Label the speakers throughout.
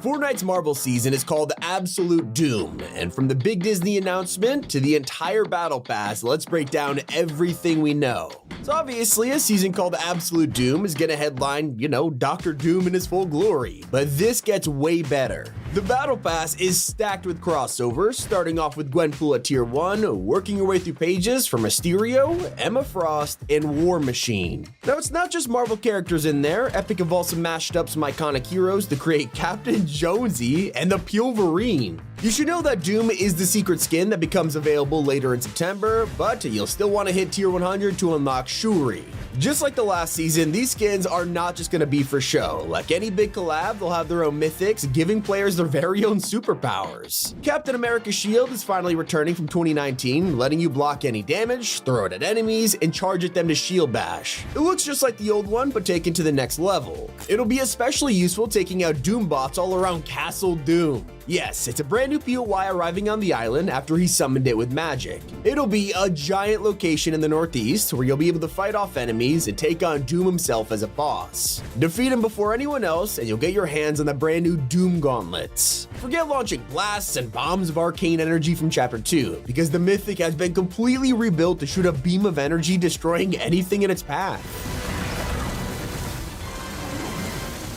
Speaker 1: Fortnite's Marvel season is called Absolute Doom, and from the big Disney announcement to the entire Battle Pass, let's break down everything we know. So obviously, a season called Absolute Doom is gonna headline, Dr. Doom in his full glory, but this gets way better. The Battle Pass is stacked with crossovers, starting off with Gwenpool at Tier 1, working your way through pages for Mysterio, Emma Frost, and War Machine. Now, it's not just Marvel characters in there. Epic have also mashed up some iconic heroes to create Captain Jonesy and the Pulverine. You should know that Doom is the secret skin that becomes available later in September, but you'll still want to hit Tier 100 to unlock Shuri. Just like the last season, these skins are not just going to be for show. Like any big collab, they'll have their own mythics, giving players their very own superpowers. Captain America's shield is finally returning from 2019, letting you block any damage, throw it at enemies, and charge at them to shield bash. It looks just like the old one, but taken to the next level. It'll be especially useful taking out Doom bots all around Castle Doom. Yes, it's a brand new POI arriving on the island after he summoned it with magic. It'll be a giant location in the northeast where you'll be able to fight off enemies and take on Doom himself as a boss. Defeat him before anyone else and you'll get your hands on the brand new Doom gauntlets. Forget launching blasts and bombs of arcane energy from Chapter 2, because the mythic has been completely rebuilt to shoot a beam of energy destroying anything in its path.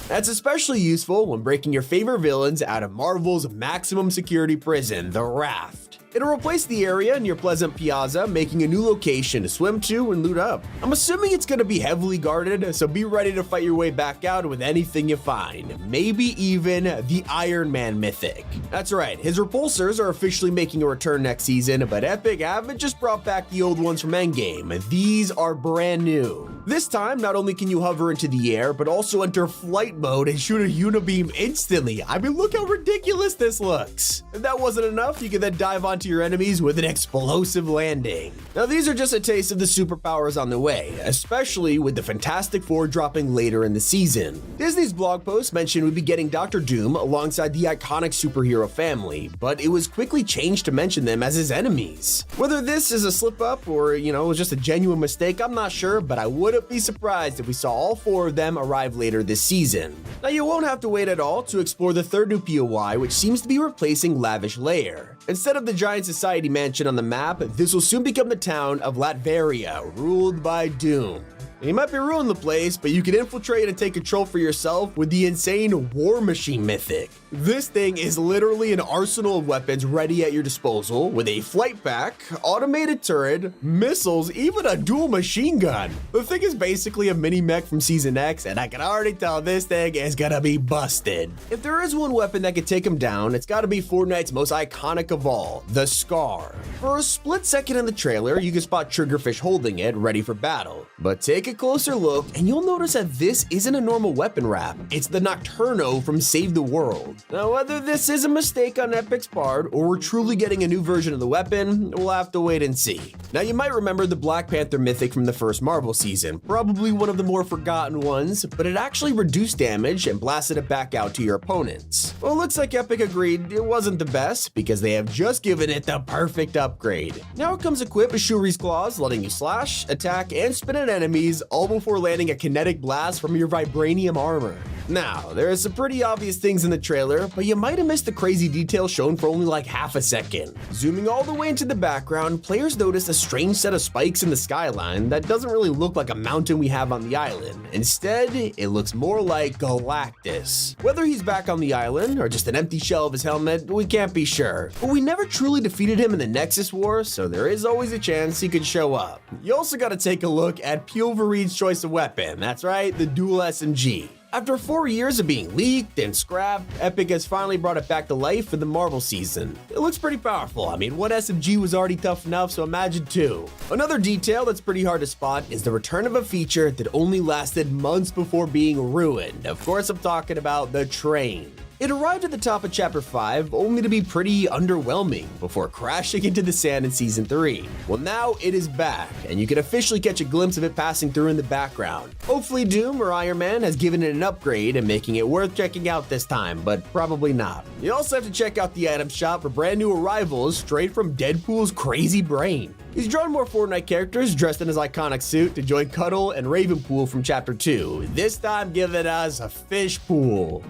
Speaker 1: That's especially useful when breaking your favorite villains out of Marvel's maximum security prison, the Raft. It'll replace the area near Pleasant Piazza, making a new location to swim to and loot up. I'm assuming it's gonna be heavily guarded, so be ready to fight your way back out with anything you find. Maybe even the Iron Man mythic. That's right, his repulsors are officially making a return next season, but Epic haven't just brought back the old ones from Endgame. These are brand new. This time, not only can you hover into the air, but also enter flight mode and shoot a unibeam instantly. I mean, look how ridiculous this looks. If that wasn't enough, you can then dive onto your enemies with an explosive landing. Now, these are just a taste of the superpowers on the way, especially with the Fantastic Four dropping later in the season. Disney's blog post mentioned we'd be getting Dr. Doom alongside the iconic superhero family, but it was quickly changed to mention them as his enemies. Whether this is a slip-up or, was just a genuine mistake, I'm not sure, but I wouldn't be surprised if we saw all four of them arrive later this season. Now, you won't have to wait at all to explore the third new POI, which seems to be replacing Lavish Lair. Instead of the giant society mansion on the map, this will soon become the town of Latveria, ruled by Doom. You might be ruining the place, but you can infiltrate and take control for yourself with the insane War Machine mythic. This thing is literally an arsenal of weapons ready at your disposal, with a flight pack, automated turret, missiles, even a dual machine gun. The thing is basically a mini mech from Season X, and I can already tell this thing is gonna be busted. If there is one weapon that could take him down, it's gotta be Fortnite's most iconic of all, the Scar. For a split second in the trailer, you can spot Triggerfish holding it, ready for battle. But take a closer look and you'll notice that this isn't a normal weapon wrap. It's the Nocturno from Save the World. Now, whether this is a mistake on Epic's part or we're truly getting a new version of the weapon, we'll have to wait and see. Now, you might remember the Black Panther mythic from the first Marvel season, probably one of the more forgotten ones, but it actually reduced damage and blasted it back out to your opponents. Well, it looks like Epic agreed it wasn't the best because they have just given it the perfect upgrade. Now it comes equipped with Shuri's claws, letting you slash, attack, and spin at enemies, all before landing a kinetic blast from your vibranium armor. Now, there are some pretty obvious things in the trailer, but you might have missed the crazy details shown for only like half a second. Zooming all the way into the background, players notice a strange set of spikes in the skyline that doesn't really look like a mountain we have on the island. Instead, it looks more like Galactus. Whether he's back on the island or just an empty shell of his helmet, we can't be sure. But we never truly defeated him in the Nexus War, so there is always a chance he could show up. You also gotta take a look at Pulverine's choice of weapon. That's right, the dual SMG. After 4 years of being leaked and scrapped, Epic has finally brought it back to life for the Marvel season. It looks pretty powerful. I mean, one SMG was already tough enough, so imagine two. Another detail that's pretty hard to spot is the return of a feature that only lasted months before being ruined. Of course, I'm talking about the train. It arrived at the top of Chapter 5, only to be pretty underwhelming before crashing into the sand in Season 3. Well, now it is back, and you can officially catch a glimpse of it passing through in the background. Hopefully Doom or Iron Man has given it an upgrade and making it worth checking out this time, but probably not. You also have to check out the item shop for brand new arrivals straight from Deadpool's crazy brain. He's drawn more Fortnite characters dressed in his iconic suit to join Cuddle and Ravenpool from Chapter 2, this time giving us a fish pool.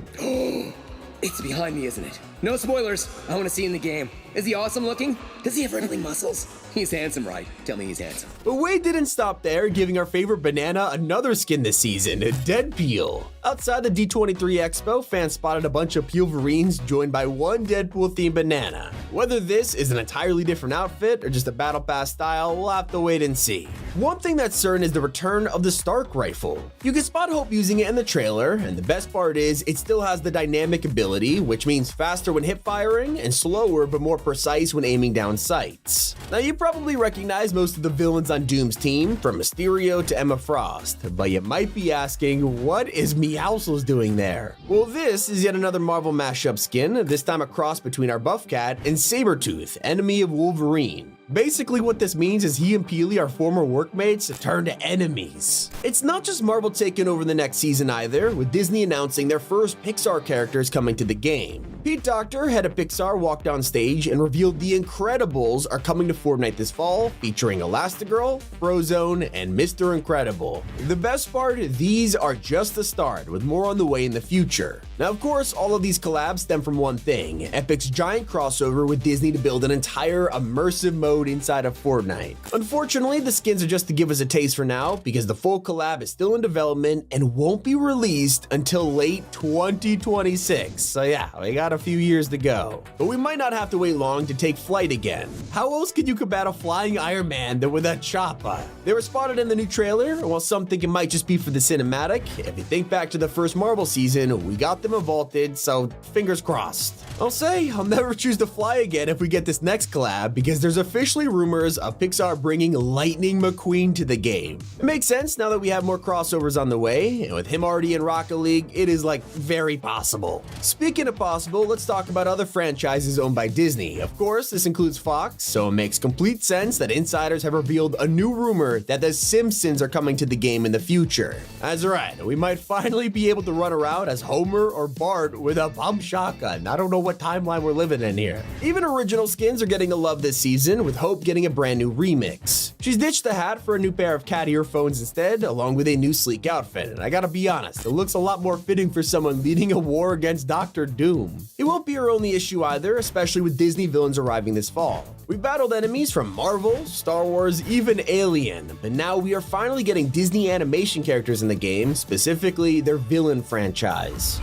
Speaker 2: It's behind me, isn't it? No spoilers. I want to see in the game. Is he awesome looking? Does he have rippling muscles? He's handsome, right? Tell me he's handsome.
Speaker 1: But Wade didn't stop there, giving our favorite banana another skin this season, Dead Peel. Outside the D23 Expo, fans spotted a bunch of Peelverines joined by one Deadpool-themed banana. Whether this is an entirely different outfit or just a Battle Pass style, we'll have to wait and see. One thing that's certain is the return of the Stark rifle. You can spot Hope using it in the trailer, and the best part is it still has the dynamic ability, which means faster when hip firing and slower but more precise when aiming down sights. Now you probably recognize most of the villains on Doom's team, from Mysterio to Emma Frost, but you might be asking, what is Meowscles doing there? Well, this is yet another Marvel mashup skin, this time a cross between our Buff Cat and Sabretooth, enemy of Wolverine. Basically what this means is he and Peely are former workmates turned enemies. It's not just Marvel taking over the next season either, with Disney announcing their first Pixar characters coming to the game. Pete Docter, head of Pixar, walked on stage and revealed The Incredibles are coming to Fortnite this fall, featuring Elastigirl, Frozone, and Mr. Incredible. The best part, these are just the start, with more on the way in the future. Now of course, all of these collabs stem from one thing, Epic's giant crossover with Disney to build an entire immersive mode inside of Fortnite. Unfortunately, the skins are just to give us a taste for now, because the full collab is still in development and won't be released until late 2026. So yeah, we got a few years to go. But we might not have to wait long to take flight again. How else could you combat a flying Iron Man than with a chopper? They were spotted in the new trailer, and while some think it might just be for the cinematic, if you think back to the first Marvel season, we got them vaulted, so fingers crossed. I'll say I'll never choose to fly again if we get this next collab, because there's officially rumors of Pixar bringing Lightning McQueen to the game. It makes sense now that we have more crossovers on the way, and with him already in Rocket League, it is like very possible. Speaking of possible, let's talk about other franchises owned by Disney. Of course, this includes Fox, so it makes complete sense that insiders have revealed a new rumor that The Simpsons are coming to the game in the future. That's right, we might finally be able to run around as Homer or Bart with a pump shotgun. I don't know what timeline we're living in here. Even original skins are getting the love this season, with Hope getting a brand new remix. She's ditched the hat for a new pair of cat earphones instead, along with a new sleek outfit, and I gotta be honest, it looks a lot more fitting for someone leading a war against Dr. Doom. It won't be her only issue either, especially with Disney villains arriving this fall. We've battled enemies from Marvel, Star Wars, even Alien, but now we are finally getting Disney animation characters in the game, specifically their villain franchise.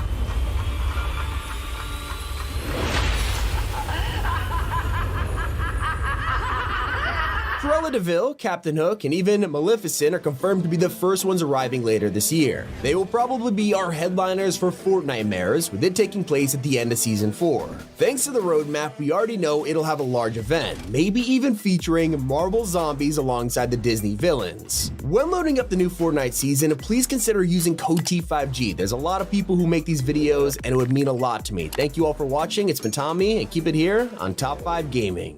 Speaker 1: Cruella de Vil, Captain Hook, and even Maleficent are confirmed to be the first ones arriving later this year. They will probably be our headliners for Fortnitemares, with it taking place at the end of Season 4. Thanks to the roadmap, we already know it'll have a large event, maybe even featuring Marvel zombies alongside the Disney villains. When loading up the new Fortnite season, please consider using code T5G. There's a lot of people who make these videos, and it would mean a lot to me. Thank you all for watching. It's been Tommy, and keep it here on Top 5 Gaming.